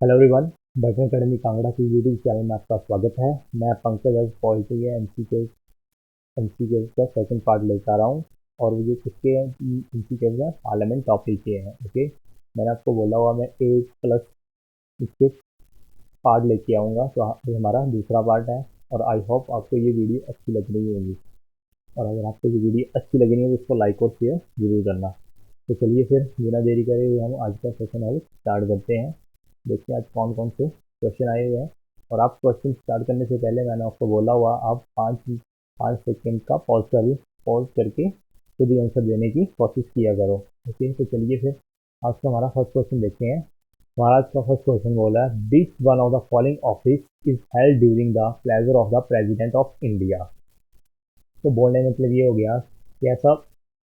Hello everyone. Burton academy Kangra की YouTube channel में आपका स्वागत है। मैं पंकज आज पॉलिटी के एमसीक्यू का सेकंड पार्ट लेकर आ रहा हूँ। और ये किसके एमसीक्यू में पार्लियामेंट टॉपिक के हैं। ओके, मैंने आपको बोला हुआ मैं 8+ इसके पार्ट लेके आऊँगा, तो ये हमारा दूसरा पार्ट है। और आई होप आपको ये वीडियो अच्छी लग रही होगी। और अगर आपको ये वीडियो अच्छी लग रही है तो इसको लाइक और शेयर जरूर करना। तो चलिए फिर बिना देरी करे हुए हम आज का सेशन है स्टार्ट करते हैं। देखते हैं आज कौन कौन से क्वेश्चन आए हुए हैं। और आप क्वेश्चन स्टार्ट करने से पहले मैंने आपको बोला हुआ आप 5 सेकेंड का पॉज करके खुद ही आंसर देने की कोशिश किया करो। ओके, तो चलिए फिर आज का हमारा फर्स्ट क्वेश्चन देखते हैं। हमारा आज का फर्स्ट क्वेश्चन बोला है, which one of the following office is held during the pleasure of the president of India. तो बोलने मतलब ये हो गया कि ऐसा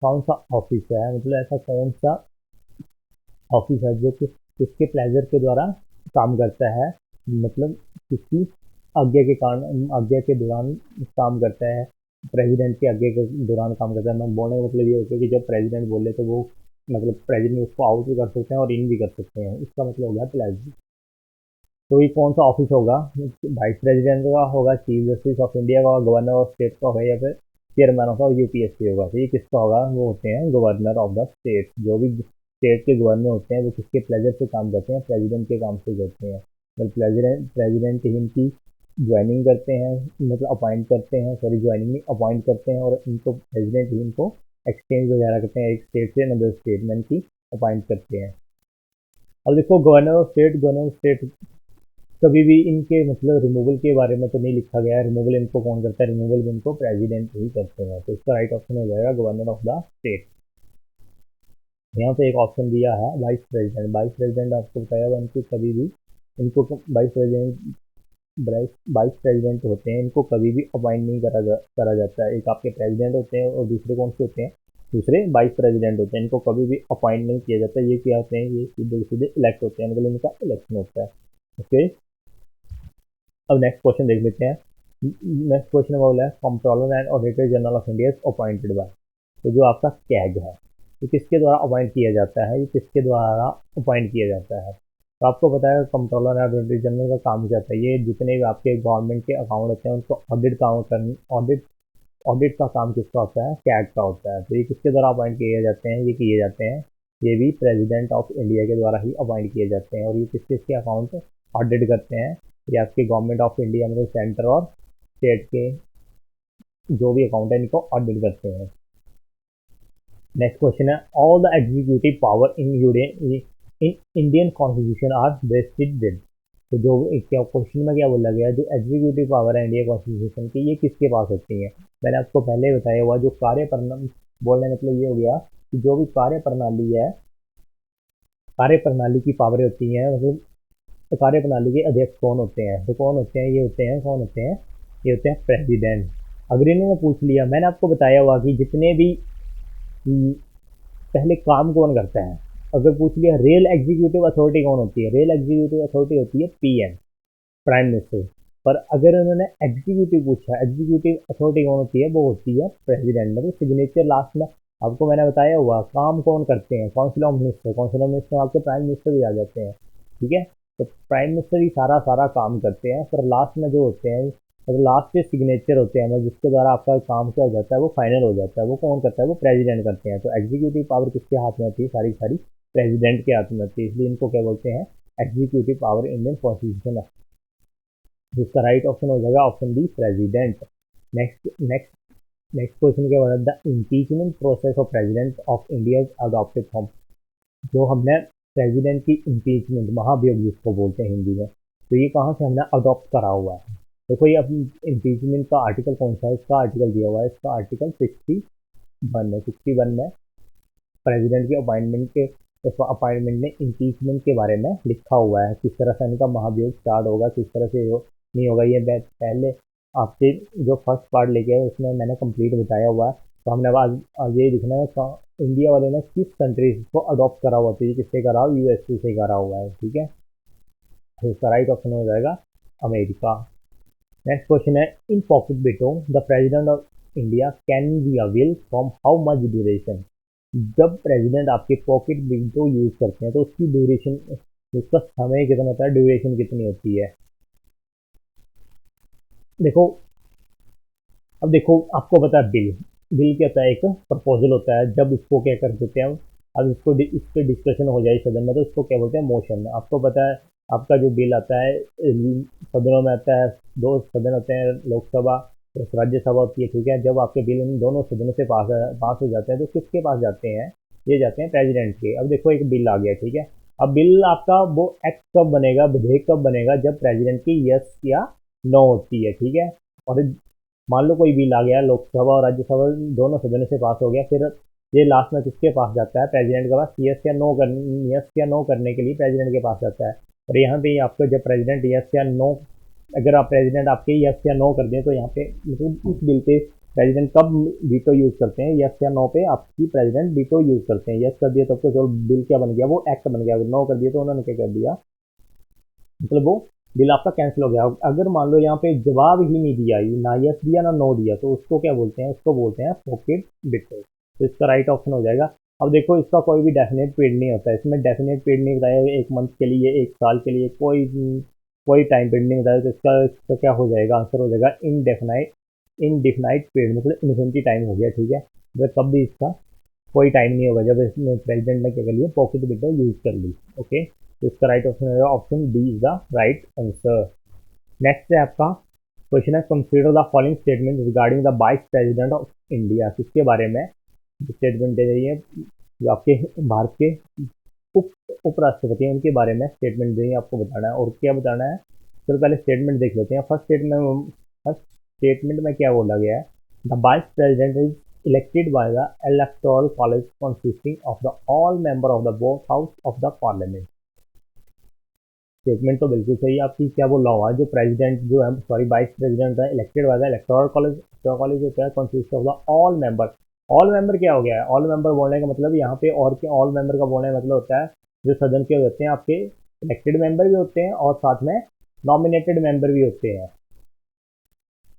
कौन सा ऑफिस है, मतलब ऐसा कौन सा ऑफिस है जो कि किसके प्लेजर के द्वारा काम करता है, मतलब किसकी आज्ञा के दौरान काम करता है, प्रेसिडेंट के आज्ञा के दौरान काम करता है। मैं बोलने का मतलब ये होता है कि जब प्रेसिडेंट बोले तो वो मतलब प्रेसिडेंट उसको आउट भी कर सकते हैं और इन भी कर सकते हैं। इसका मतलब हो गया प्लेजर। तो ये कौन सा ऑफिस होगा? वाइस प्रेसिडेंट का होगा, चीफ जस्टिस ऑफ इंडिया का होगा, गवर्नर ऑफ स्टेट का होगा, या फिर चेयरमैन ऑफ यूपीएससी होगा। तो ये किसका होगा? वो होते हैं गवर्नर ऑफ द स्टेट। जो भी स्टेट के गवर्नर होते हैं वो किसके प्लेजर से काम करते हैं? प्रेसिडेंट के काम से करते हैं। मतलब प्रेसिडेंट ही इनकी ज्वाइनिंग करते हैं, मतलब अपॉइंट करते हैं, सॉरी ज्वाइनिंग नहीं अपॉइंट करते हैं, और इनको प्रेसिडेंट ही इनको एक्सचेंज वगैरह करते हैं, एक स्टेट से अनदर स्टेट में इनकी अपॉइंट करते हैं। अब देखो गवर्नर ऑफ स्टेट कभी भी इनके मतलब रिमूवल के बारे में तो नहीं लिखा गया है। रिमूवल इनको कौन करता है? रिमूवल भी इनको प्रेसिडेंट ही करते हैं। तो इसका राइट ऑप्शन हो जाएगा गवर्नर ऑफ द स्टेट। यहाँ पे एक ऑप्शन दिया है वाइस प्रेसिडेंट। वाइस प्रेसिडेंट आपको बताया हुआ, इनको कभी भी इनको वाइस प्रेसिडेंट वाइस प्रेसिडेंट होते हैं, इनको कभी भी अपॉइंट नहीं करा जाता है। एक आपके प्रेसिडेंट होते हैं और दूसरे कौन से होते हैं? दूसरे वाइस प्रेसिडेंट होते हैं। इनको कभी भी अपॉइंट नहीं किया जाता। ये क्या होते हैं? ये सीधे सीधे इलेक्ट होते हैं, मतलब इनका इलेक्शन होता है। ओके, अब नेक्स्ट क्वेश्चन देख लेते हैं। नेक्स्ट क्वेश्चन बोला है, controller and auditor general of India is appointed by. तो जो आपका कैग है ये किसके द्वारा अपॉइंट किया जाता है? ये किसके द्वारा अपॉइंट किया जाता है? तो आपको पता है कंट्रोलर एंड ऑडिटर जनरल का काम क्या होता है। ये जितने भी आपके गवर्नमेंट के अकाउंट होते हैं उनको ऑडिट का काम किसका होता है? कैग का होता है। तो ये किसके द्वारा अपॉइंट किए जाते हैं? ये किए जाते हैं, ये भी प्रेसिडेंट ऑफ इंडिया के द्वारा ही अपॉइंट किए जाते हैं। और ये किस किसके अकाउंट ऑडिट करते हैं? ये आपके गवर्नमेंट ऑफ इंडिया मतलब सेंटर और स्टेट के जो भी अकाउंट है इनको ऑडिट करते हैं। नेक्स्ट क्वेश्चन है, all the executive power in Indian constitution are vested with. तो जो क्या क्वेश्चन में क्या बोला गया, जो एग्जीक्यूटिव पावर है इंडिया कॉन्स्टिट्यूशन की ये किसके पास होती है? मैंने आपको पहले ही बताया हुआ, जो कार्य प्रणाली बोलने मतलब ये हो गया कि जो भी कार्य प्रणाली है, कार्य प्रणाली की पावरें होती हैं, मतलब तो कार्य प्रणाली के अध्यक्ष कौन होते हैं? तो कौन होते हैं? ये होते हैं, कौन होते हैं? ये होते हैं प्रेसिडेंट। अगर इन्होंने पूछ लिया, मैंने आपको बताया हुआ कि जितने भी पहले काम कौन करता है, अगर पूछ लिया रियल एग्जीक्यूटिव अथॉरिटी कौन होती है? रियल एग्जीक्यूटिव अथॉरिटी होती है पीएम, प्राइम मिनिस्टर। पर अगर उन्होंने एग्जीक्यूटिव पूछा, एग्जीक्यूटिव अथॉरिटी कौन होती है? वो होती है प्रेसिडेंट। मतलब सिग्नेचर लास्ट में आपको मैंने बताया हुआ काम कौन करते हैं? Council of minister. Council of minister आपके प्राइम मिनिस्टर भी आ जाते हैं। ठीक है, तो प्राइम मिनिस्टर ही सारा सारा काम करते हैं, पर लास्ट में जो होते हैं, मतलब लास्ट के सिग्नेचर होते हैं, मतलब जिसके द्वारा आपका काम क्या हो जाता है, वो फाइनल हो जाता है, वो कौन करता है? वो प्रेसिडेंट करते हैं। तो एग्जीक्यूटिव पावर किसके हाथ में होती है? सारी सारी प्रेसिडेंट के हाथ में होती है, इसलिए इनको क्या बोलते हैं? Executive power Indian constitution. जिसका राइट ऑप्शन हो जाएगा option B, president. Next next next question क्या बोला, the impeachment process of president of India adopted from. जो हमने प्रेसिडेंट की इम्पीचमेंट, महाभियोग जिसको बोलते हैं हिंदी में, तो ये कहाँ से हमने अडॉप्ट करा हुआ है? देखो ये अपनी इम्पीचमेंट का आर्टिकल कौन सा है? इसका आर्टिकल दिया हुआ है, इसका आर्टिकल 61 है। 61 में प्रेसिडेंट की अपॉइंटमेंट में इम्पीचमेंट के बारे में लिखा हुआ है, किस तरह से इनका महाभियोग स्टार्ट होगा, किस तरह से नहीं होगा। ये मैं पहले आपसे जो फर्स्ट पार्ट लेके आया उसमें मैंने कंप्लीट बताया हुआ है। तो हमने आज ये दिखना है इंडिया वाले ने किस कंट्री को अडॉप्ट करा हुआ, तो ये किससे करा हुआ? यूएसए से करा हुआ है। ठीक है, तो इसका राइट ऑप्शन हो जाएगा अमेरिका। नेक्स्ट क्वेश्चन है, इन पॉकेट बेटो the president of India can be avail from how much duration. जब प्रेसिडेंट आपके पॉकेट विंडो यूज करते हैं तो उसकी ड्यूरेशन इसका समय कितना होता है, ड्यूरेशन कितनी होती है। देखो, अब देखो आपको पता है बिल, बिल क्या होता है, एक प्रपोजल होता है। जब इसको क्या कर देते हैं हम, अब इस पे डिस्कशन हो जाए सदन में तो इसको क्या बोलते हैं, मोशन। आपको पता है आपका जो बिल आता है सदनों में आता है, दो सदन होते हैं, लोकसभा और राज्यसभा होती है, ठीक है। जब आपके बिल इन दोनों सदनों से पास हो जाते हैं तो किसके पास जाते हैं, ये जाते हैं प्रेसिडेंट के। अब देखो एक बिल आ गया, ठीक है। अब बिल आपका वो एक्ट कब बनेगा, विधेयक कब बनेगा, जब प्रेसिडेंट की यस या नो होती है, ठीक है। और मान लो कोई बिल आ गया, लोकसभा और राज्यसभा दोनों सदनों से पास हो गया, फिर ये लास्ट में किसके पास जाता है, प्रेसिडेंट के पास। यस या नो करने के लिए प्रेसिडेंट के पास जाता है। और यहाँ पे आपको जब प्रेसिडेंट यस या नो, अगर आप प्रेसिडेंट आपके यस या नो कर दें तो यहाँ पे मतलब इस बिल पे प्रेसिडेंट कब वीटो यूज करते हैं, यस या नो पे आपकी प्रेसिडेंट वीटो यूज करते हैं। यस कर दिया तब तो चलो बिल क्या बन गया, वो एक्ट बन गया। नो कर दिया तो उन्होंने क्या कर दिया, मतलब वो बिल आपका कैंसिल हो गया। अगर मान लो यहाँ पे जवाब ही नहीं दिया, ना यस दिया ना नो दिया, तो उसको क्या बोलते हैं, उसको बोलते हैं पॉकेट बिट। तो इसका राइट ऑप्शन हो जाएगा। अब देखो इसका कोई भी डेफिनेट पीरियड नहीं होता है, इसमें डेफिनेट पीरियड नहीं बताया, एक मंथ के लिए, एक साल के लिए, कोई टाइम पीरियड नहीं बताया। तो इसका क्या हो जाएगा, आंसर हो जाएगा इनडिफिनाइट पीरियड, मतलब इन्फिनिटी टाइम हो गया, ठीक है। जब कब भी इसका कोई टाइम नहीं होगा जब इसमें प्रेसिडेंट ने क्या कर लिया, पॉकेट विंडो यूज कर ली। ओके, तो इसका राइट ऑप्शन होगा option D is the right answer. Next है आपका क्वेश्चन है, consider the following statement regarding the vice president of India. किसके बारे में स्टेटमेंट दे रही है, जो आपके भारत के उप उपराष्ट्रपति हैं उनके बारे में स्टेटमेंट देंगे, आपको बताना है। और क्या बताना है, चलो पहले स्टेटमेंट देख लेते हैं। फर्स्ट स्टेटमेंट में क्या बोला गया है, the vice president is elected by the electoral college consisting of the all member of the both house of the parliament। Statement तो बिल्कुल सही है आपकी। क्या बोला हुआ है, जो प्रेसिडेंट जो है, सॉरी वाइस प्रेसिडेंट है, elected by the electoral college होता है, consist of the all member. All member क्या हो गया है, ऑल मेंबर बोलने का मतलब यहाँ पे, और क्या ऑल मेंबर का बोलने का मतलब होता है जो सदन के होते हैं आपके, इलेक्टेड मेंबर भी होते हैं और साथ में नॉमिनेटेड मेंबर भी होते हैं।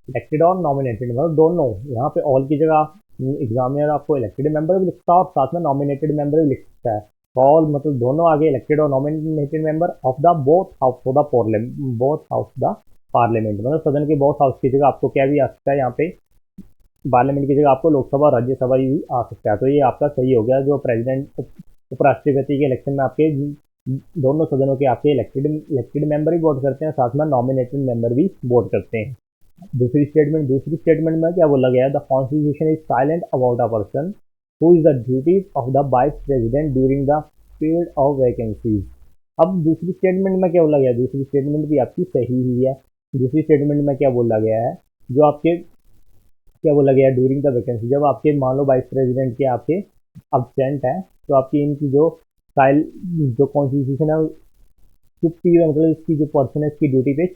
इलेक्टेड और नॉमिनेटेड मतलब दोनों, यहाँ पे ऑल की जगह एग्जामिनर आपको इलेक्टेड मेंबर भी लिखता है और साथ में नॉमिनेटेड मेंबर भी लिखता है। ऑल मतलब दोनों आगे, इलेक्टेड और nominated member of the both house of the parliament, मतलब सदन के बोथ हाउस की जगह आपको क्या भी आ सकता है, यहाँ पे पार्लियामेंट की जगह आपको लोकसभा और राज्यसभा भी आ सकता है। तो ये आपका सही हो गया, जो प्रेसिडेंट उपराष्ट्रपति के इलेक्शन में आपके दोनों सदनों के आपके इलेक्टेड मेंबर भी वोट करते हैं, साथ में नॉमिनेटेड मेंबर भी वोट करते हैं। दूसरी स्टेटमेंट में क्या बोला गया है, the constitution is silent about a person who is the duties of the vice president during the period of vacancies. अब दूसरी स्टेटमेंट में क्या बोला गया है, दूसरी स्टेटमेंट भी आपकी सही ही है। दूसरी स्टेटमेंट में क्या बोला गया है, जो आपके क्या बोला गया है, ड्यूरिंग द वैकेंसी, जब आपके मान लो वाइस प्रेसिडेंट के आपके अब्सेंट है तो आपकी इनकी जो कॉन्स्टिट्यूशन है, चुप्पी मतलब इसकी जो पर्सन है इसकी ड्यूटी पे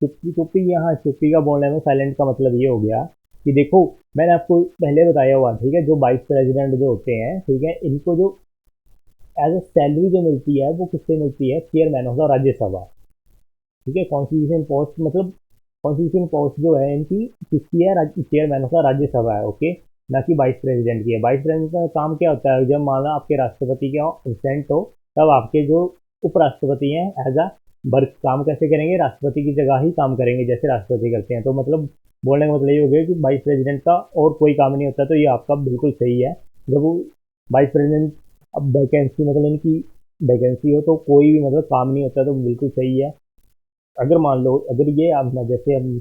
चुप्पी यहाँ चुप्पी का बोलने में साइलेंट का मतलब ये हो गया कि देखो मैंने आपको पहले बताया हुआ, ठीक है, जो वाइस प्रेसिडेंट जो होते हैं, ठीक है, इनको जो एज ए सैलरी जो मिलती है वो किससे मिलती है, चेयरमैन ऑफ द राज्यसभा, ठीक है। कॉन्स्टिट्यूशन पोस्ट मतलब कॉन्स्टिट्यूशन पोस्ट जो है इनकी किसकी है, चेयरमैन ऑफ द राज्यसभा है, ओके, ना कि वाइस प्रेसिडेंट की है। वाइस प्रेसिडेंट का काम क्या होता है, जब माना आपके राष्ट्रपति के एब्सेंट हो तब आपके जो उपराष्ट्रपति हैं एज अ वर्क काम कैसे करेंगे, राष्ट्रपति की जगह ही काम करेंगे जैसे राष्ट्रपति करते हैं। तो मतलब बोलने का मतलब ये हो गया कि वाइस प्रेसिडेंट का और कोई काम नहीं होता। तो ये आपका बिल्कुल सही है। जब वो वाइस प्रेसिडेंट अब वैकेंसी मतलब इनकी वैकेंसी हो तो कोई भी मतलब काम नहीं होता, तो बिल्कुल सही है। अगर मान लो अगर ये आप जैसे हम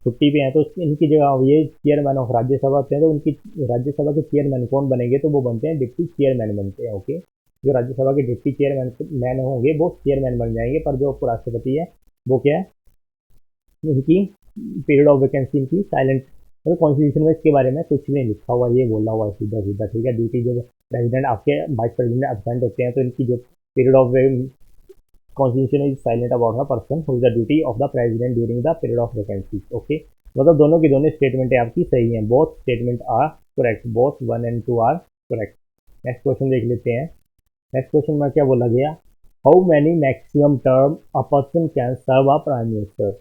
छुट्टी पे हैं तो इनकी जगह ये चेयरमैन ऑफ राज्यसभा होते हैं, तो उनकी राज्यसभा के चेयरमैन कौन बनेंगे, तो वो बनते हैं डिप्टी चेयरमैन बनते हैं, ओके। जो राज्यसभा के डिप्टी चेयरमैन होंगे वो चेयरमैन बन जाएंगे, पर जो उपराष्ट्रपति है वो क्या है, इनकी पीरियड ऑफ वैकेंसी इनकी साइलेंट, मतलब कॉन्स्टिट्यूशन में इसके बारे में कुछ नहीं लिखा हुआ, ये बोला हुआ है सीधा सीधा, ठीक है। ड्यूटी जब प्रेसिडेंट आपके वाइस प्रेसिडेंट एब्सेंट होते हैं तो इनकी जो period of constitution is silent about the person who is the duty of the president during the period of vacancy, okay. मतलब दोनों की दोनों स्टेटमेंट आपकी सही हैं, both statement are correct, both 1 and 2 are correct. Next question देख लेते हैं। नेक्स्ट क्वेश्चन में क्या बोला गया, how many maximum term a person can serve a prime minister.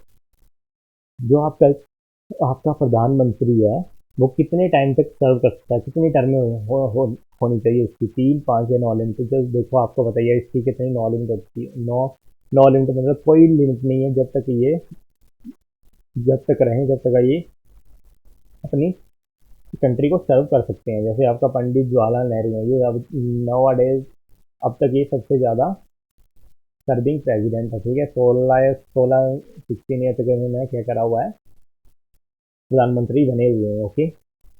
जो आपका प्रधानमंत्री है वो कितने टाइम तक सर्व कर सकता है, कितनी टर्में होनी चाहिए उसकी, 3, 5 या 9 लिमिट। जब देखो आपको बताइए इसकी कितनी 9 लिमिट होती है, 9 लिमिट मतलब कोई लिमिट नहीं है जब तक रहे, जब तक ये अपनी कंट्री को सर्व कर सकते हैं। जैसे आपका पंडित जवाहरलाल नेहरू है, ये अब नाउ डेज अब तक ये सबसे ज़्यादा सर्विंग प्रेसिडेंट है, ठीक है। 16 ईयर तक इन्होंने क्या करा हुआ है, प्रधानमंत्री बने हुए हैं, ओके।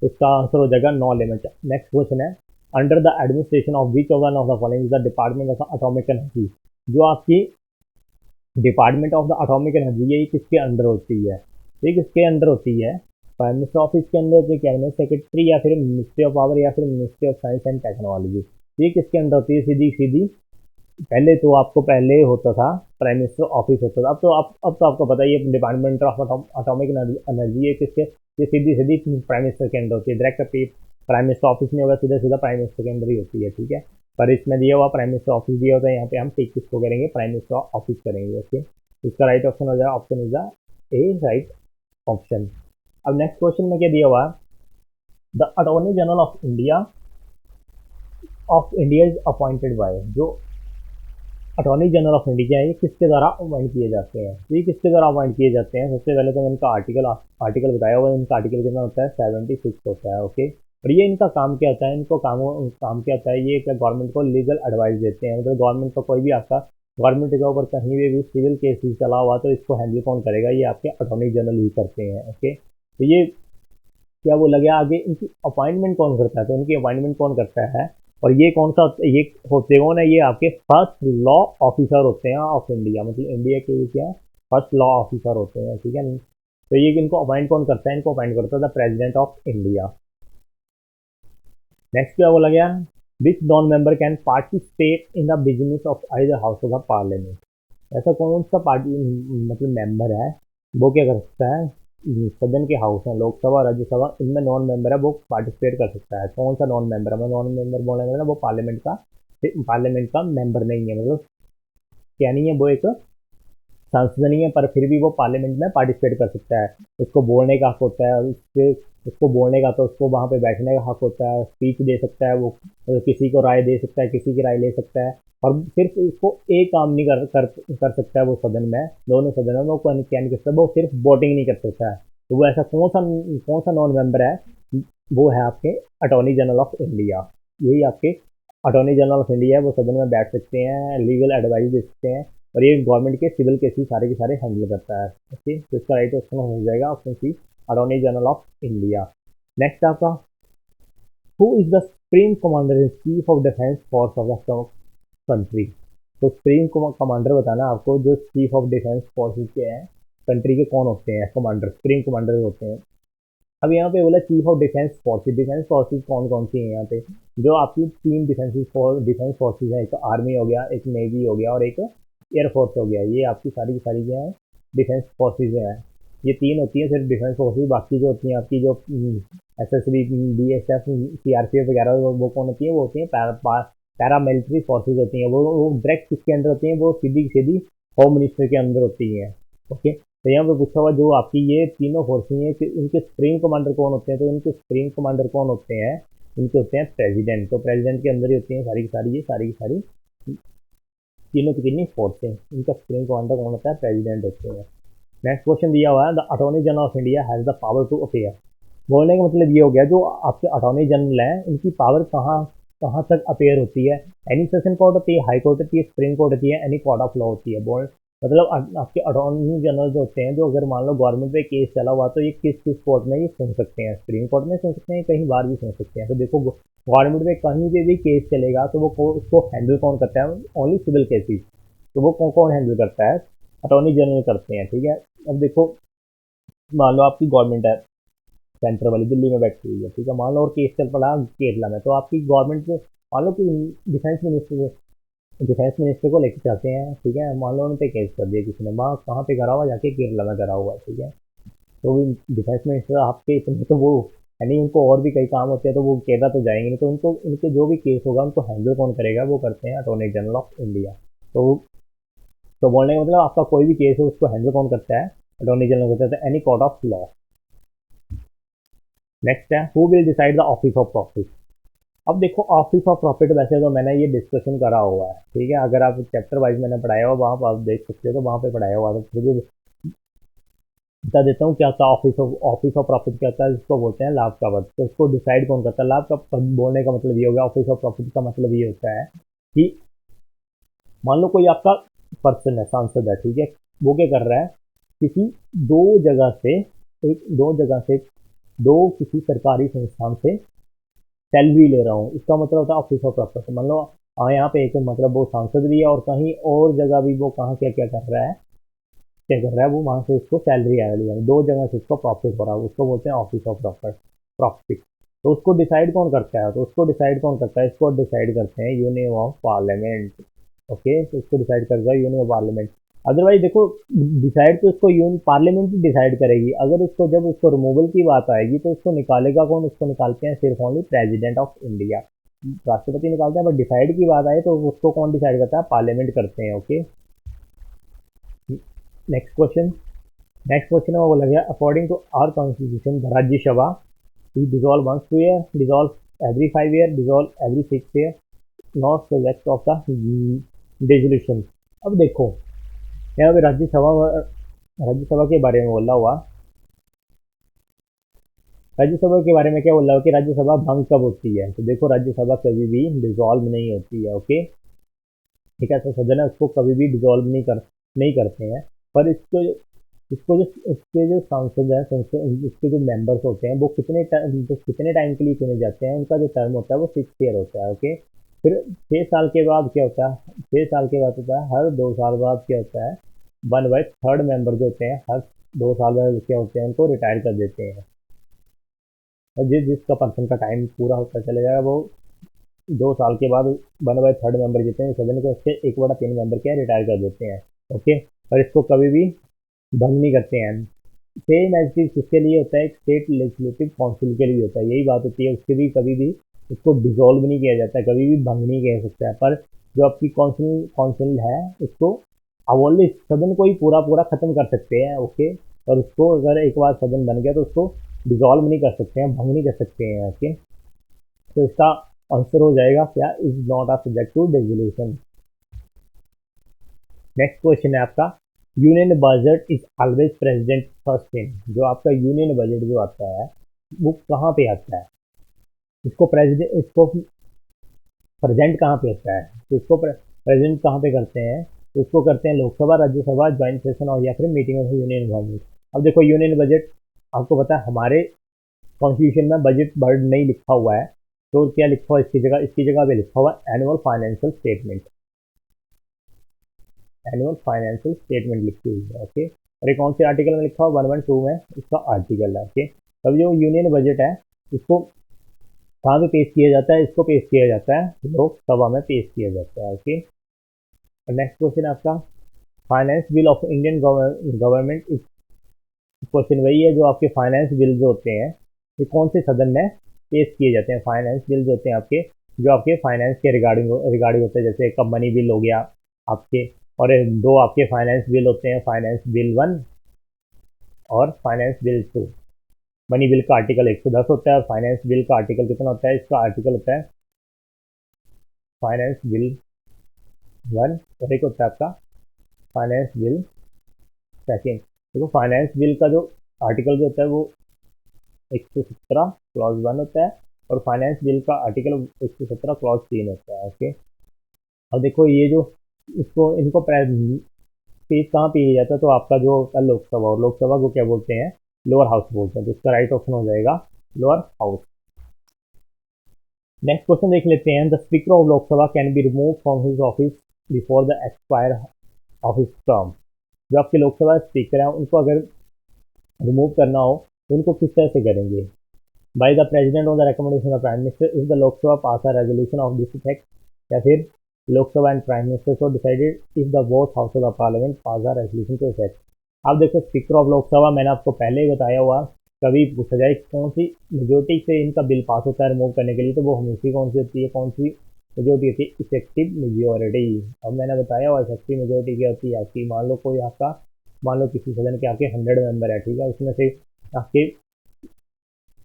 इसका आंसर हो जाएगा 9 लिमिट। नेक्स्ट क्वेश्चन है, under the administration of which one of the following is the department of atomic energy. जो आपकी department of the atomic energy है, ये किसके अंडर होती है, ये किसके अंडर होती है, प्राइम मिनिस्टर ऑफिस के अंदर होती है, कैबिनेट सेक्रेटरी, या फिर मिनिस्ट्री ऑफ पावर, या फिर ministry of science and technology. ये किसके अंडर होती है, सीधी सीधी पहले तो आपको पहले होता था प्राइम मिनिस्टर ऑफिस होता था, अब तो आपको पता ही है डिपार्टमेंट ऑफ एटॉमिक एनर्जी है किसके, ये सीधी सीधी प्राइम मिनिस्टर के अंदर होती है। डायरेक्ट प्राइम मिनिस्टर ऑफिस नहीं होगा, सीधा सीधा प्राइम मिनिस्टर के अंदर ही होती है, ठीक है। पर इसमें दिया हुआ प्राइम मिनिस्टर ऑफिस दिया होता है, यहाँ पे हम टिक किसको करेंगे, प्राइम मिनिस्टर ऑफिस करेंगे, ओके। इसका राइट ऑप्शन हो जाएगा, option is the A right option. अब नेक्स्ट क्वेश्चन में क्या दिया हुआ है, the attorney general of India is appointed by. जो अटॉर्नी जनरल ऑफ इंडिया है, ये किसके द्वारा अपॉइंट किए जाते हैं, तो ये किसके द्वारा अपॉइंट किए जाते हैं। सबसे पहले तो इनका आर्टिकल बताया हुआ है, इनका आर्टिकल कितना होता है, 76 होता है, ओके। और ये इनका काम क्या होता है, इनको काम क्या होता है, ये क्या गवर्नमेंट को लीगल एडवाइस देते हैं। मतलब गवर्नमेंट का कोई भी आपका गवर्नमेंट के ऊपर कहीं भी सिविल केस चला हुआ तो इसको हैंडल कौन करेगा, ये आपके अटॉर्नी जनरल ही करते हैं, ओके। तो ये क्या बोला गया आगे, इनकी अपॉइंटमेंट कौन करता है, तो इनकी अपॉइंटमेंट कौन करता है, और ये कौन सा, ये होते कौन है, ये आपके फर्स्ट लॉ ऑफिसर होते हैं ऑफ इंडिया, मतलब इंडिया के क्या फर्स्ट लॉ ऑफिसर होते हैं, ठीक है। तो ये इनको अपॉइंट कौन करता है, इनको अपॉइंट करता है the president of India. Next क्या बोला गया, which non member can participate in the business of either house of the parliament. ऐसा कौन सा पार्टी मतलब मेंबर है, वो क्या कर सकता है, सदन के हाउस हैं लोकसभा राज्यसभा, इनमें नॉन मेंबर है वो पार्टिसिपेट कर सकता है। कौन सा नॉन मेंबर है, मैं नॉन मेंबर बोलने का वो पार्लियामेंट का मेंबर नहीं है, मतलब क्या नहीं है, वो एक सांसद नहीं है, पर फिर भी वो पार्लियामेंट में पार्टिसिपेट कर सकता है। उसको बोलने का हक होता है, और उसको बोलने का तो उसको वहाँ पे बैठने का हक होता है, स्पीच दे सकता है वो, किसी को राय दे सकता है, किसी की राय ले सकता है। और सिर्फ उसको एक काम नहीं कर सकता है वो सदन में, दोनों सदनों में वो क्या नहीं कर सकता, वो सिर्फ वोटिंग नहीं कर सकता है। तो वो ऐसा कौन सा नॉन मेंबर है, वो है आपके अटॉर्नी जनरल ऑफ इंडिया। यही आपके अटॉर्नी जनरल ऑफ इंडिया है, वो सदन में बैठ सकते हैं, लीगल एडवाइस दे सकते हैं, और ये गवर्नमेंट के सिविल केसेस सारे के सारे हैंडल करता है, ओके। तो इसका राइट ऑप्शन हो जाएगा option C, attorney general of India. Next आपका, who is the supreme commander in chief of defence force of the country. तो सुप्रीम कमांडर बताना आपको, जो चीफ ऑफ डिफेंस फोर्सेज के हैं कंट्री के, कौन होते हैं कमांडर, सुप्रीम कमांडर होते हैं। अब यहाँ पे बोला चीफ ऑफ डिफेंस फोर्सेज कौन कौन सी हैं यहाँ पे, जो आपकी तीन डिफेंस फोर्सेज है, एक आर्मी हो गया, एक नेवी हो गया, और एक एयरफोर्स हो गया। ये आपकी सारी की सारी क्या है, डिफेंस फोर्सेज है। ये तीन होती है सिर्फ डिफेंस फोर्सेज, बाकी जो होती हैं आपकी जो एसएसबी, बीएसएफ, सीआरपीएफ वगैरह, वो कौन होती है, वो होती है पैरा मिलिट्री फोर्सेज होती हैं। वो डायरेक्ट किसके अंदर होती हैं, वो सीधी सीधी होम मिनिस्टर के अंदर होती हैं, ओके। तो यहाँ पे पूछा हुआ जो आपकी ये तीनों फोर्सेज हैं कि इनके सुप्रीम कमांडर कौन होते हैं, तो इनके सुप्रीम कमांडर कौन होते हैं, इनके होते हैं प्रेसिडेंट। तो प्रेसिडेंट के अंदर ही होती हैं सारी की सारी, ये सारी की सारी तीनों की तीनों फोर्सें, इनका सुप्रीम कमांडर कौन होता है, प्रेसिडेंट होते हैं। नेक्स्ट क्वेश्चन दिया हुआ है, the attorney general of India has the power to appear. बोलने का मतलब ये हो गया, जो आपके अटॉर्नी जनरल हैं इनकी पावर कहाँ कहाँ तक अपेयर होती है। एनी सेशन कोर्ट होती है, हाई कोर्ट होती है, सुप्रीम कोर्ट होती है, एनी कोर्ट ऑफ लॉ होती है। बोल मतलब आपके अटॉर्नी जनरल जो होते हैं, जो अगर मान लो गवर्नमेंट पे केस चला हुआ तो ये किस किस कोर्ट में ये सुन सकते हैं, सुप्रीम कोर्ट में सुन सकते हैं, कहीं बार भी सुन सकते हैं। तो देखो गवर्नमेंट पे कहीं पे भी केस चलेगा तो वो उसको हैंडल कौन करता है, ओनली सिविल केसेस, तो वो कौन हैंडल करता है, अटॉर्नी जनरल करते हैं, ठीक है। अब देखो मान लो आपकी गवर्नमेंट है सेंटर वाली, दिल्ली में बैठी हुई है, ठीक है, मान लो, और केस चल पड़ा केरला में, तो आपकी गवर्नमेंट में मान लो कि डिफेंस मिनिस्टर को लेकर चलते हैं, ठीक है, मान लो उन पे केस कर दिया किसी ने, वहाँ कहाँ पे करा हुआ, जाके केरला में करा हुआ है, ठीक है। तो डिफेंस मिनिस्टर आपके इतने तो वो यानी उनको और भी कई काम होते हैं, तो वो केरला तो जाएंगे नहीं, तो उनको उनके जो भी केस होगा उनको हैंडल कौन करेगा, वो करते हैं अटॉर्नी जनरल ऑफ इंडिया। तो बोलने का मतलब आपका कोई भी केस है उसको हैंडल कौन करता है, अटॉर्नी जनरल करता है, any court of law. Next है who will decide the office of profit. अब देखो ऑफिस ऑफ प्रॉफिट वैसे तो मैंने ये डिस्कशन करा हुआ है, ठीक है, अगर आप चैप्टर वाइज मैंने पढ़ाया हुआ वहाँ पर आप देख सकते हो, तो वहाँ पे पढ़ाया हुआ, तो फिर भी बता देता हूँ क्या होता है ऑफिस ऑफ प्रॉफिट क्या होता है। इसको बोलते हैं लाभ का पद। तो इसको डिसाइड कौन करता है? लाभ का पद बोलने का मतलब ये हो गया, ऑफिस ऑफ प्रॉफिट का मतलब ये होता है कि मान लो कोई आपका पर्सन है, सांसद है, ठीक है, वो क्या कर रहा है, किसी दो जगह से दो जगह से दो किसी सरकारी संस्थान से सैलरी ले रहा हूँ, इसका मतलब होता है ऑफिस ऑफ प्रॉफिट। मान लो यहाँ पे एक मतलब वो सांसद भी है और कहीं और जगह भी वो कहाँ क्या क्या कर रहा है, वो वहां से उसको सैलरी आ रही है, दो जगह से उसको प्रॉफिट हो रहा है, उसको बोलते हैं ऑफिस ऑफ प्रॉफिट। तो उसको डिसाइड कौन करता है? इसको डिसाइड करते हैं यूनियन ऑफ पार्लियामेंट। ओके, तो इसको डिसाइड करेगा यूनियन ऑफ पार्लियामेंट। अदरवाइज देखो, डिसाइड तो इसको यूनियन पार्लियामेंट ही डिसाइड करेगी। अगर उसको जब उसको रिमूवल की बात आएगी तो उसको निकालेगा कौन? उसको निकालते हैं सिर्फ ओनली प्रेसिडेंट ऑफ इंडिया, राष्ट्रपति निकालते हैं। बट डिसाइड की बात आए तो उसको कौन डिसाइड करता है? पार्लियामेंट करते हैं। ओके, नेक्स्ट क्वेश्चन है वो लग गया, according to our constitution the Rajya Sabha is dissolved once per year, dissolved every 5 year, dissolved every 6 year, not subject of the resolution। अब देखो यहाँ पे राज्यसभा के बारे में बोला हुआ, राज्यसभा के बारे में क्या बोला हुआ कि राज्यसभा भंग कब होती है? तो देखो राज्यसभा कभी भी डिसॉल्व नहीं होती है। ओके, ठीक है, तो सदन है उसको कभी भी डिसॉल्व नहीं करते हैं। पर इसको जो इसके जो सांसद है, इसके जो मेंबर्स होते हैं वो कितने टाइम के लिए चुने जाते हैं? उनका जो टर्म होता है वो 6 ईयर होता है। ओके, फिर 6 साल के बाद क्या होता है? 6 साल के बाद होता है हर 2 साल बाद क्या होता है, 1/3 मेंबर जो होते हैं हर 2 साल बाद क्या होते हैं, उनको रिटायर कर देते हैं। और जिसका पर्सन का टाइम पूरा होता चला जाएगा वो 2 साल के बाद 1/3 मेंबर जितने सदन के उसके 1/3 मेंबर क्या रिटायर कर देते हैं। ओके, और इसको कभी भी भंग नहीं करते हैं। सेम एज चीज किसके लिए होता है? एक स्टेट लेजिस्लेटिव काउंसिल के लिए होता है, यही बात होती है। उसके भी कभी भी उसको डिसॉल्व नहीं किया जाता है, कभी भी भंग नहीं किया सकता है। पर जो आपकी काउंसिल है उसको अवोलिश सदन को ही पूरा पूरा खत्म कर सकते हैं। ओके, और उसको अगर एक बार सदन बन गया तो उसको डिसॉल्व नहीं कर सकते हैं, भंग नहीं कर सकते हैं। ओके, तो इसका आंसर हो जाएगा क्या? Is not a subject to resolution. Next question है आपका, union budget is always president first in. जो आपका यूनियन बजट जो आता है वो कहाँ पे आता है? इसको प्रेजेंट कहाँ पे होता है? तो इसको प्रेजेंट कहाँ पे करते हैं? तो इसको करते हैं लोकसभा, राज्यसभा, ज्वाइंट सेशन और या फिर मीटिंग ऑफ यूनियन गवर्नमेंट। अब देखो यूनियन बजट आपको पता है हमारे कॉन्स्टिट्यूशन में बजट वर्ड नहीं लिखा हुआ है, तो क्या लिखा हुआ इसकी जगह पे लिखा हुआ annual financial statement. Annual financial statement लिखी हुई है। ओके, और ये कौन से आर्टिकल में लिखा हुआ? 112 में इसका आर्टिकल है। ओके, तब जो यूनियन बजट है इसको कहाँ पे पेश किया जाता है? इसको पेश किया जाता है लोकसभा में पेश किया जाता है। ओके, नेक्स्ट क्वेश्चन आपका, finance bill of Indian government. Question वही है जो आपके फाइनेंस बिल जो होते हैं ये कौन से सदन में पेश किए जाते हैं? फाइनेंस बिल जो होते हैं आपके, जो आपके फाइनेंस के रिगार्डिंग होते हैं, जैसे एक मनी बिल हो गया आपके, और दो आपके फाइनेंस बिल होते हैं, फाइनेंस बिल 1 और फाइनेंस बिल 2। मनी बिल का आर्टिकल 110 होता है और फाइनेंस बिल का आर्टिकल कितना होता है? इसका आर्टिकल होता है फाइनेंस बिल 1 और एक होता है आपका फाइनेंस बिल 2। देखो फाइनेंस बिल का जो आर्टिकल जो होता है वो 117 क्लॉज 1 होता है और फाइनेंस बिल का आर्टिकल 117 क्लॉज 3 होता है। ओके, और देखो ये जो इनको पेश कहाँ पे किया जाता है? तो आपका जो होता है लोकसभा, और लोकसभा को क्या बोलते हैं? लोअर हाउस बोलते हैं। तो इसका राइट ऑप्शन हो जाएगा लोअर हाउस। नेक्स्ट क्वेश्चन देख लेते हैं, the speaker of Lok Sabha can be remove from his office before the expire of his term. जो आपके लोकसभा स्पीकर हैं उनको अगर रिमूव करना हो तो उनको किस तरह से करेंगे? By the president on the recommendation of prime minister if the Lok Sabha pass a resolution of this effect, या फिर Lok Sabha and prime minister so decided if the both house of the parliament pass a resolution to effect. आप देखो speaker of Lok Sabha मैंने आपको पहले ही बताया हुआ, कभी पूछा जाए कौन सी मेजोरिटी से इनका बिल पास होता है रिमूव करने के लिए, तो वो हमेशा कौन सी होती है? कौन सी मेजोरिटी होती है? Effective majority. अब मैंने बताया हुआ इफेक्टिव मेजोरिटी क्या होती है आपकी, मान लो किसी सदन के आपके 100 मेंबर है, ठीक है, उसमें से आपके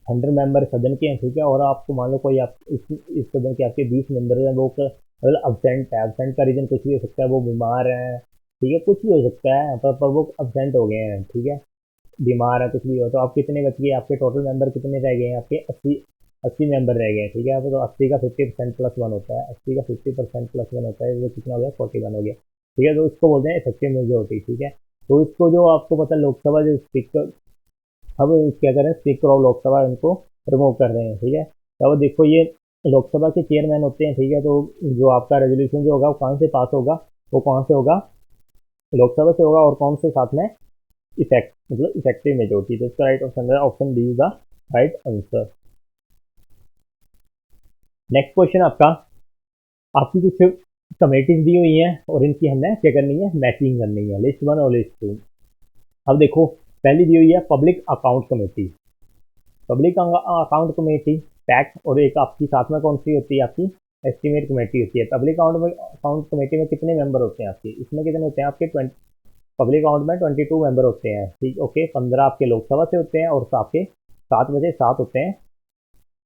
100 मेंबर सदन के हैं, ठीक है, और आपको मान लो कोई आप इस सदन के आपके 20 मेंबर हैं, वो मतलब अब्सेंट है। अब्सेंट का रीजन कुछ भी हो सकता है, वो बीमार है, ठीक है, कुछ भी हो सकता है, पर वो अब्सेंट हो गए हैं, ठीक है, बीमार है, कुछ भी हो। तो आप कितने बच गए, आपके टोटल मेंबर कितने रह गए हैं, आपके 80 मेंबर रह गए हैं, ठीक है। अब तो 80 का 50% प्लस वन होता है, 80 का 50% प्लस वन होता है, वो कितना हो गया, 41 हो गया, ठीक है। तो इसको बोलते हैं इफेक्टिव मेजोरिटी, ठीक है। तो इसको जो आपको पता है, लोकसभा जो स्पीकर, अब क्या करें, स्पीकर ऑफ लोकसभा इनको रिमूव कर रहे हैं, ठीक है। तो अब देखो ये लोकसभा के चेयरमैन होते हैं, ठीक है। तो जो आपका रेजोल्यूशन जो होगा वो कहाँ से पास होगा, वो कौन से होगा, लोकसभा से होगा, और कौन से साथ में, इफेक्ट मतलब इफेक्टिव मेजोरिटी। तो इसका राइट ऑप्शन है option D is the right answer. Next question आपकी कुछ कमेटीज दी हुई हैं और इनकी हमने क्या करनी है, मैचिंग करनी है, लिस्ट 1 और लिस्ट 2। अब देखो पहली दी हुई है public account committee, public account committee pact, और एक आपकी साथ में कौन सी होती है, आपकी एस्टीमेट कमेटी होती है। पब्लिक अकाउंट कमेटी में कितने मेंबर होते हैं आपके, इसमें कितने होते हैं आपके, पब्लिक अकाउंट में 22 मेंबर होते हैं, ठीक, ओके। 15 आपके लोकसभा से होते हैं और आपके 7 होते हैं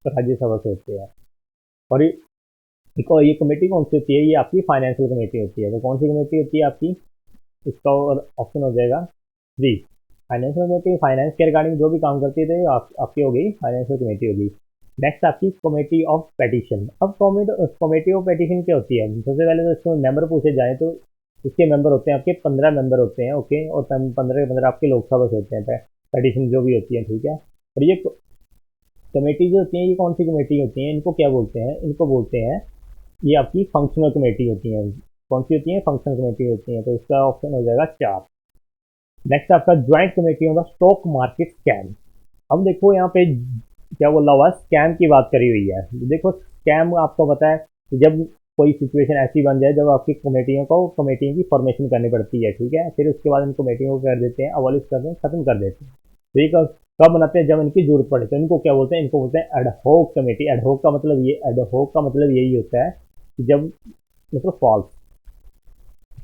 राज्यसभा से होते हैं। और ये कमेटी कौन सी होती है, ये आपकी फाइनेंशियल कमेटी होती है। तो कौन सी कमेटी होती है आपकी, इसका ऑप्शन हो जाएगा 3, फाइनेंशियल कमेटी। फाइनेंस के रिगार्डिंग जो भी काम करती है तो आपकी हो गई फाइनेंशियल कमेटी होगी। नेक्स्ट आपकी कमेटी ऑफ पेटिशन। अब कमेटी ऑफ पेटिशन क्या होती है, सबसे पहले तो इसमें मेंबर पूछे जाए तो इसके मेंबर होते हैं आपके 15 मेंबर होते हैं, ओके, और 15 के 15 आपके लोकसभा से होते हैं, पेटिशन जो भी होती है, ठीक है। और ये कमेटी जो होती है, ये कौन सी कमेटी होती है, इनको क्या बोलते हैं, इनको बोलते हैं, ये आपकी फंक्शनल कमेटी होती है। कौन सी होती है, फंक्शनल कमेटी होती है। तो इसका ऑप्शन हो जाएगा 4। नेक्स्ट आपका ज्वाइंट कमेटी होगा स्टॉक मार्केट स्कैम। अब देखो यहाँ पे क्या बोला हुआ है, स्कैम की बात करी हुई है। देखो स्कैम आपको पता है कि जब कोई सिचुएशन ऐसी बन जाए जब आपकी कमेटियों की फॉर्मेशन करनी पड़ती है, ठीक है, फिर उसके बाद इन कमेटियों को कर देते हैं, अबॉलिश कर देते हैं, खत्म कर देते हैं। तो ये कब बनाते हैं, जब इनकी जरूरत पड़े। तो इनको क्या बोलते हैं, इनको बोलते हैं एडहोक कमेटी। एडहोक का मतलब यही होता है कि जब मतलब फॉल्स,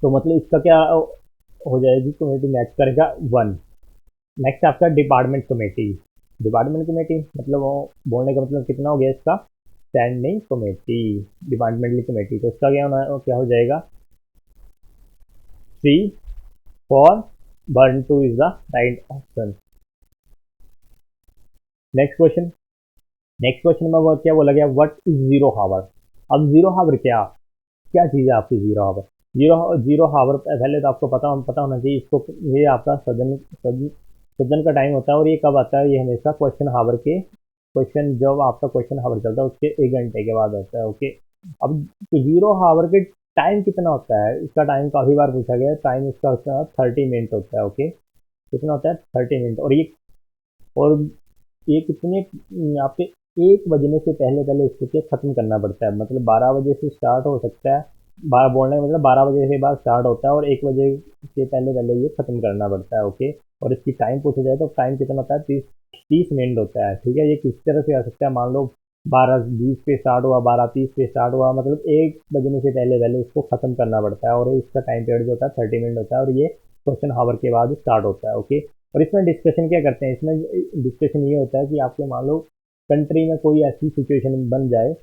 तो मतलब इसका क्या हो जाएगी, कमेटी मैच करेगा 1। नेक्स्ट आपका डिपार्टमेंट कमेटी। डिपार्टमेंट कमेटी मतलब बोलने का मतलब कितना हो गया इसका, स्टैंडिंग कमेटी, डिपार्टमेंटल कमेटी। तो इसका क्या हो जाएगा 3 for burn 2 is the right option. Next question में क्या बोला गया, व्हाट इज जीरो हावर। अब जीरो हावर क्या क्या चीज़ है आपकी जीरो हावर। जीरो हावर पहले तो आपको पता होना चाहिए इसको। ये आपका सदन का टाइम होता है, और ये कब आता है, ये हमेशा जब आपका क्वेश्चन हावर चलता है उसके 1 घंटे के बाद होता है, ओके। अब जीरो हावर के टाइम कितना होता है, इसका टाइम काफ़ी बार पूछा गया है। टाइम इसका होता है 30 मिनट होता है, ओके। कितना होता है 30 मिनट। और ये कितने आपके 1 बजने से पहले पहले इसको क्या ख़त्म करना पड़ता है। मतलब 12 बजे से स्टार्ट हो सकता है, बोलने का मतलब 12 बजे के बाद स्टार्ट होता है, और 1 बजे से पहले पहले ये ख़त्म करना पड़ता है, ओके। और इसकी टाइम पूछा जाए तो टाइम कितना होता है, 30 मिनट होता है, ठीक है। ये किस तरह से आ सकता है, मान लो 12:20 पे स्टार्ट हुआ, 12:30 पे स्टार्ट हुआ, मतलब 1 बजने से पहले पहले इसको ख़त्म करना पड़ता है। और इसका टाइम पीरियड जो होता है 30 मिनट होता है, और ये क्वेश्चन हावर के बाद स्टार्ट होता है, ओके। और इसमें डिस्कशन क्या करते हैं, इसमें डिस्कशन ये होता है कि आपके मान लो कंट्री में कोई ऐसी सिचुएशन बन जाए,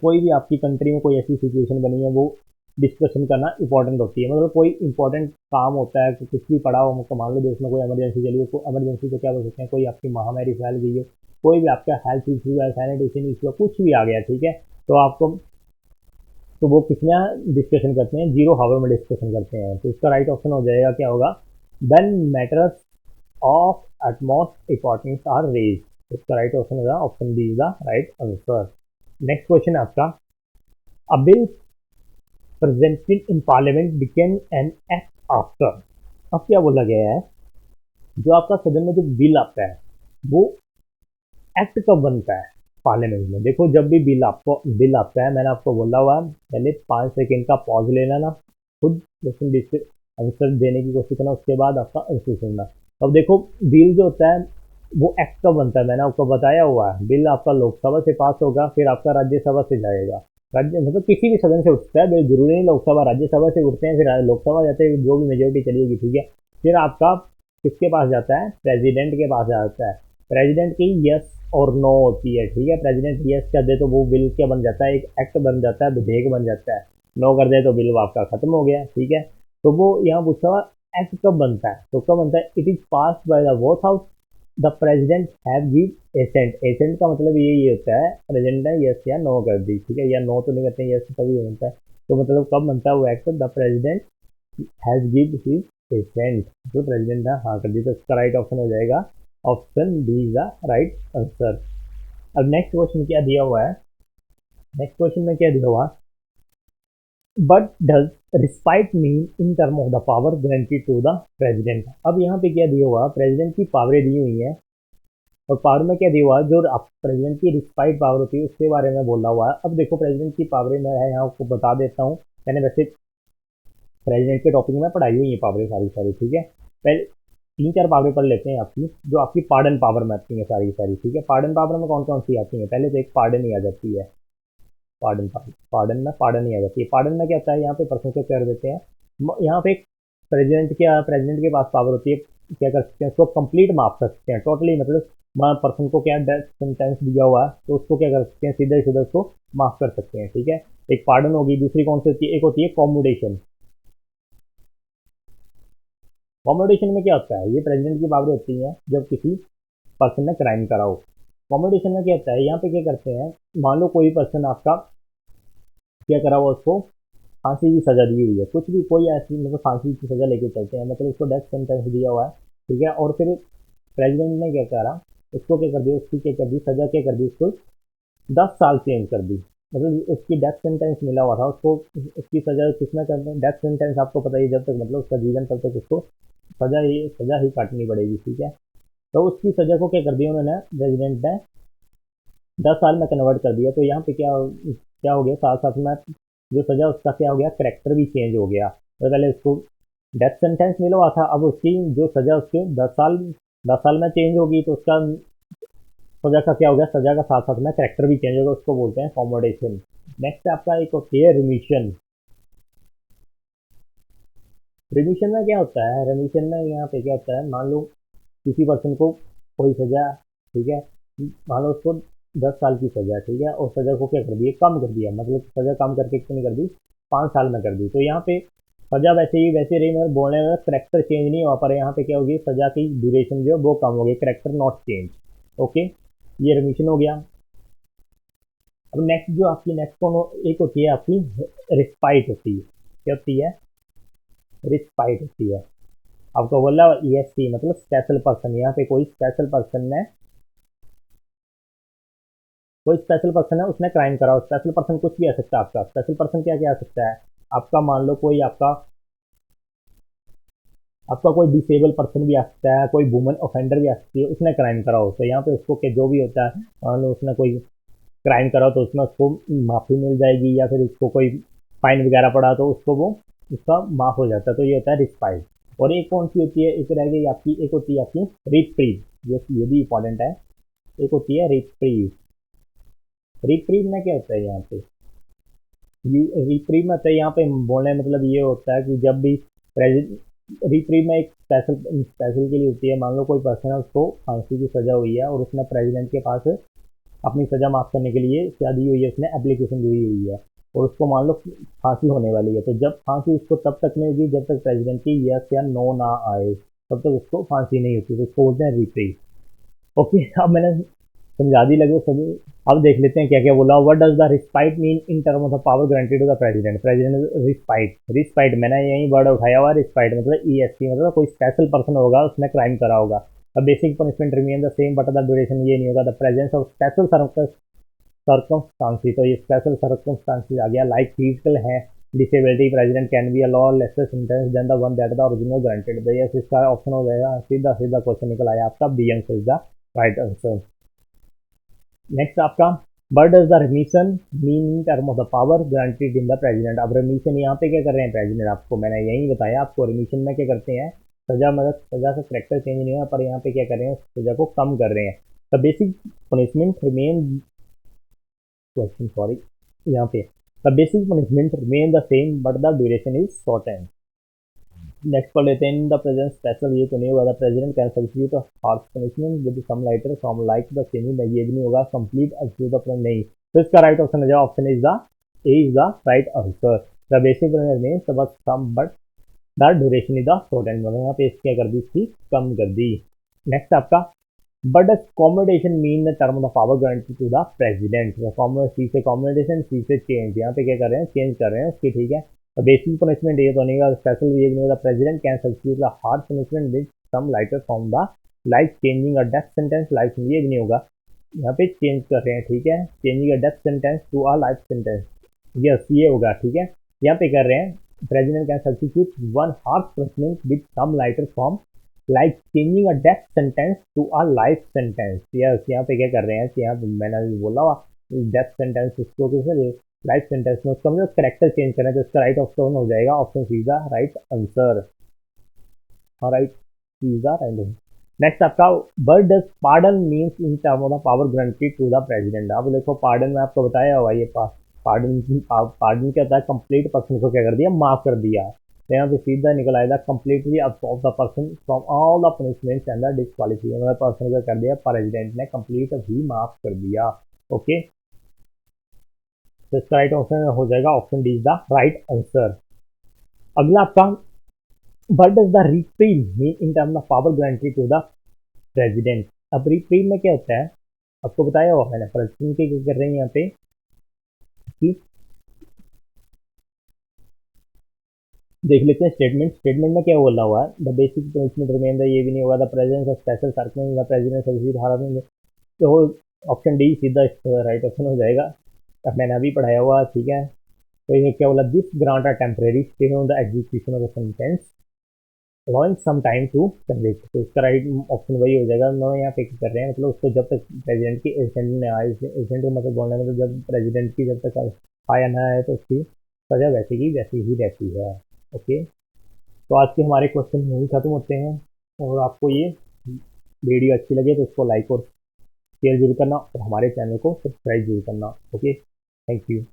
कोई भी आपकी कंट्री में कोई ऐसी सिचुएशन बनी है, वो डिस्कशन करना इंपॉर्टेंट होती है। मतलब कोई इंपॉर्टेंट काम होता है, कुछ भी पड़ा हो, मतलब मान लो देश में कोई इमरजेंसी चली हो, इमरजेंसी तो क्या बोल सकते हैं, कोई आपकी महामारी फैल गई है, कोई भी आपका हेल्थ इशू है, सैनिटेशन इशू है, कुछ भी आ गया, ठीक है। तो वो किसमें डिस्कशन करते हैं, जीरो हावर में डिस्कशन करते हैं। तो इसका राइट ऑप्शन हो जाएगा क्या होगा, when matters of utmost importance are raise. इसका राइट ऑप्शन होगा option D is the right answer. Next question है आपका, a bill presented in parliament became an act after. अब क्या बोला गया है, जो आपका सदन में जो बिल आता है वो एक्ट कब बनता है पार्लियामेंट में। देखो जब भी बिल आता है, मैंने आपको बोला हुआ है, पहले 5 सेकेंड का पॉज ले लेना, खुद क्वेश्चन आंसर देने की कोशिश करना, उसके बाद आपका आंसर सुनना। अब देखो बिल जो होता है वो एक्ट कब बनता है, मैंने आपको बताया हुआ है। बिल आपका लोकसभा से पास होगा, फिर आपका राज्यसभा से जाएगा। राज्य मतलब किसी भी सदन से उठता है, जरूरी नहीं लोकसभा, राज्यसभा से उठते हैं, फिर लोकसभा जाते हैं, जो भी मेजोरिटी चलेगी, ठीक है। फिर आपका किसके पास जाता है, प्रेसिडेंट के पास जाता है। प्रेसिडेंट की यस और नो होती है, ठीक है। प्रेसिडेंट यस कर दे तो वो बिल क्या बन जाता है, एक एक्ट बन जाता है, विधेयक बन जाता है। नो कर दे तो बिल आपका खत्म हो गया, ठीक है। तो वो यहाँ पूछा हुआ एक्ट कब बनता है, तो कब बनता है, it is pass by the both house, the president have give assent. Assent का मतलब ये होता है प्रेसिडेंट ने यस या नो कर दी, ठीक है, या नो तो नहीं करते, यस तभी बनता है। तो मतलब कब बनता है वो act, the president has give his assent, जो प्रेसिडेंट ने हाँ कर दी। तो इसका राइट ऑप्शन हो जाएगा option B is the right answer. अब नेक्स्ट क्वेश्चन क्या दिया हुआ है, नेक्स्ट क्वेश्चन में क्या दिया हुआ, but does respite mean in term of the power granted to the president. अब यहाँ पे क्या दिया हुआ, प्रेसिडेंट की पावरें दी हुई हैं, और पावर में क्या दिया हुआ है, जो प्रेसिडेंट की रिस्पाइट पावर होती है उसके बारे में बोला हुआ है। अब देखो प्रेसिडेंट की पावरें मैं यहाँ आपको बता देता हूँ, मैंने वैसे प्रेसिडेंट के टॉपिक में पढ़ाई हुई है पावरें सारी सारी, ठीक है। पहले 3-4 पावरें पढ़ लेते हैं आपकी, जो आपकी पार्डन पावर में आती है सारी सारी, ठीक है। पार्डन पावर में कौन कौन सी आती है, पहले तो एक पार्डन ही आ जाती है, पार्डन पावर, पार्डन ही आ जाती है। पार्डन में क्या होता है, यहाँ पे पर्सन को कर देते हैं, यहाँ पे प्रेसिडेंट के पास पावर होती है, क्या कर सकते हैं, उसको कंप्लीट माफ कर सकते हैं, टोटली, मतलब पर्सन को क्या डेथ सेंटेंस दिया हुआ है तो उसको क्या कर सकते हैं, सीधे सीधे उसको माफ कर सकते हैं, ठीक है। एक पार्डन होगी, दूसरी कौन सी होती है, एक होती है कॉमोडेशन। कॉमोडेशन में क्या होता है, ये प्रेसिडेंट की पावर होती है जब किसी पर्सन ने क्राइम करा हो। कॉमोडेशन में क्या होता है, यहाँ पे क्या करते हैं, मान लो कोई पर्सन आपका क्या करा हुआ, उसको फांसी की सजा दी हुई है, कुछ भी कोई ऐसी मतलब फांसी की सजा लेके चलते हैं, मतलब उसको डेथ सेंटेंस दिया हुआ है, ठीक है। और फिर प्रेसिडेंट ने क्या करा, उसको क्या कर दिया, उसकी क्या कर दी, सजा क्या कर दी, उसको 10 साल चेंज कर दी। मतलब उसकी डेथ सेंटेंस मिला हुआ था उसको, उसकी सजा किसमें कर दें, डेथ सेंटेंस आपको पता ही है, जब तक मतलब उसका जीवन तब तक उसको सजा ही काटनी पड़ेगी, ठीक है। तो उसकी सजा को क्या कर दिया उन्होंने, प्रेसिडेंट ने 10 साल में कन्वर्ट कर दिया। तो यहाँ पे क्या क्या हो गया, साथ साथ में जो सजा उसका क्या हो गया, करेक्टर भी चेंज हो गया। तो पहले उसको डेथ सेंटेंस मिला हुआ था, अब उसकी जो सजा उसके 10 साल में चेंज होगी, तो उसका सजा का क्या हो गया, सजा का साथ साथ में करेक्टर भी चेंज होगा, उसको बोलते हैं कॉमोडेशन। नेक्स्ट आपका एक होती है रिमिशन। रिमिशन में क्या होता है, रिमिशन में यहाँ पे क्या होता है, मान लो किसी पर्सन को कोई सजा, ठीक है, मान लो उसको 10 साल की सजा, ठीक है, और सजा को क्या कर दिया, कम कर दिया, मतलब सजा कम करके कितनी कर दी, 5 साल में कर दी। तो यहाँ पे सजा वैसे ही वैसे रही, मतलब बोलने में करेक्टर चेंज नहीं हुआ, पर यहाँ पे क्या होगी, सजा की ड्यूरेशन जो है वो कम हो गई, करेक्टर नॉट चेंज। ओके, ये रिमिशन हो गया। अब नेक्स्ट जो आपकी नेक्स्ट कौन एक होती है आपकी रिस्पाइट होती है, क्या होती है, रिस्पाइट होती है। आपको बोला ESP मतलब स्पेशल पर्सन, यहाँ पे कोई स्पेशल पर्सन है, उसने क्राइम करा, स्पेशल पर्सन कुछ भी आ सकता है आपका, स्पेशल पर्सन क्या क्या आ सकता है आपका, मान लो कोई आपका आपका कोई डिसेबल पर्सन भी आ सकता है, कोई वुमन ऑफेंडर भी आ सकती है, उसने क्राइम करा हो, तो यहाँ पे उसको जो भी होता है, मान लो उसने कोई क्राइम करा हो तो उसमें उसको माफ़ी मिल जाएगी, या फिर उसको कोई फाइन वगैरह पड़ा तो उसको वो उसका माफ़ हो जाता है, तो ये होता है रिस्पाइट। और एक कौन सी होती है, एक रह गई आपकी, एक होती है आपकी रिप्रीव, ये भी इंपॉर्टेंट है, एक होती है रिप्रीव। रिप्रीव में क्या होता है, यहाँ पे रिप्रीव में होता है, यहाँ पे बोलने मतलब ये होता है कि जब भी रिप्रीव में एक स्पेशल स्पेशल के लिए होती है, मान लो कोई पर्सन है, उसको फांसी की सजा हुई है और उसने प्रेसिडेंट के पास अपनी सजा माफ करने के लिए क्या दी हुई है, उसने एप्लीकेशन दी हुई है, और उसको मान लो फांसी होने वाली है, तो जब फांसी उसको तब तक नहीं होगी जब तक प्रेसिडेंट की यस या नो ना आए, तब तक उसको फांसी नहीं होती, तो उसको बोलते हैं रिप्रीव। ओके, अब मैंने समझा दी लगभग सभी। अब देख लेते हैं क्या क्या बोला, what does the respite mean in term of the power granted to the president. President respite, respite मैंने यही वर्ड उठाया हुआ, रिस्पाइट मतलब ESP, मतलब कोई स्पेशल पर्सन होगा, उसने क्राइम करा होगा। The basic punishment remain the same but the duration ये नहीं होगा, the presence of special circumstances, तो ये स्पेशल सर्कमस्टांसेस आ गया, लाइक फिजिकल है disability, president can be a law lesser sentence than the one that the original granted. तो yes इसका ऑप्शन हो जाएगा, सीधा सीधा क्वेश्चन निकल आया आपका, B answer is the right answer. Next आपका, but does the remission mean in term of the power granted in the president. अब रिमिशन यहाँ पे क्या कर रहे हैं प्रेसिडेंट, आपको मैंने यही बताया, आपको रिमिशन में क्या करते हैं, सजा मतलब सजा का करेक्टर चेंज नहीं हुआ, पर यहाँ पे क्या कर रहे हैं, सजा को कम कर रहे हैं। The basic punishment remain question sorry, यहाँ पे the basic punishment remain the same but the duration is shortened. Next पढ़ लेते हैं। इन द प्रेजेंट स्पेशल, ये तो नहीं होगा। The president can substitute harsh punishment with some lighter from like the changing, ये भी नहीं होगा। कंप्लीट अब्सोल्यूट ऑफ नहीं, तो इसका राइट ऑप्शन हो जाएगा option is the A is the right answer. The basic means but some but the duration is the shortened, मतलब यहाँ पे क्या कर दी, इसकी कम कर दी। नेक्स्ट आपका but the combination mean the term of power granted to the president. C से कॉम्बिनेशन, सी से चेंज, यहाँ पे क्या कर रहे हैं, चेंज कर रहे हैं उसकी, ठीक है। तो बेसिक पनिशमेंट ये तो नहीं होगा, स्पेशल ये नहीं होगा। President can substitute the hard punishment with some lighter from the life changing a death sentence, life ये भी नहीं होगा। यहाँ पे चेंज कर रहे हैं, ठीक है, changing a death sentence to a life sentence, yes ये होगा, ठीक है। यहाँ पे कर रहे हैं president can substitute one hard punishment with some lighter from like changing a death sentence to a life sentence, yes यहाँ पे क्या कर रहे हैं कि यहाँ मैंने अभी बोला डेथ सेंटेंस उसको कैसे लाइफ सेंटेंस में उसका मतलब करेक्टर चेंज करें, तो इसका राइट ऑप्शन हो जाएगा option C the right answer. हाँ right, C the right. Next आपका word does pardon means in term of the power granted to the president. अब देखो पार्डन में आपको बताया होगा, ये पार्डन पार्डन क्या होता है, कंप्लीट पर्सन को क्या कर दिया, माफ कर दिया। तो यहाँ पे सीधा निकल आएगा completely absorb the person from all the punishments and the disqualification, person को कर दिया प्रेसिडेंट ने कंप्लीट भी माफ कर दिया। ओके, तो इसका राइट ऑप्शन हो जाएगा option D is the right answer. अगला आपका what does the reprieve mean in term of power granted to the president. अब रिप्रील में क्या होता है, आपको बताया हुआ मैंने, प्रेसिडेंट के क्या कर रहे हैं यहाँ पे कि देख लेते हैं स्टेटमेंट। स्टेटमेंट में क्या बोला हुआ है, the basic punishment remain the, ये भी नहीं होगा। The presence of special circle the president substitute, तो ऑप्शन डी सीधा राइट ऑप्शन हो जाएगा। अब मैंने अभी पढ़ाया हुआ, ठीक है। तो ये क्या बोला, this grant a temporary stay on the execution of the sentence allowing some time to convict, तो इसका राइट ऑप्शन वही हो जाएगा। मैं यहाँ पे कर रहे हैं मतलब उसको जब तक प्रेसिडेंट की एजेंट ने आए, एजेंट का मतलब बोलने में तो जब प्रेसिडेंट की जब तक आया ना आए तो उसकी सजा वैसे की वैसी ही रहती है। ओके, तो आज के हमारे क्वेश्चन यही खत्म होते हैं, और आपको ये वीडियो अच्छी लगे तो उसको लाइक और शेयर जरूर करना, और हमारे चैनल को सब्सक्राइब जरूर करना। Okay, thank you.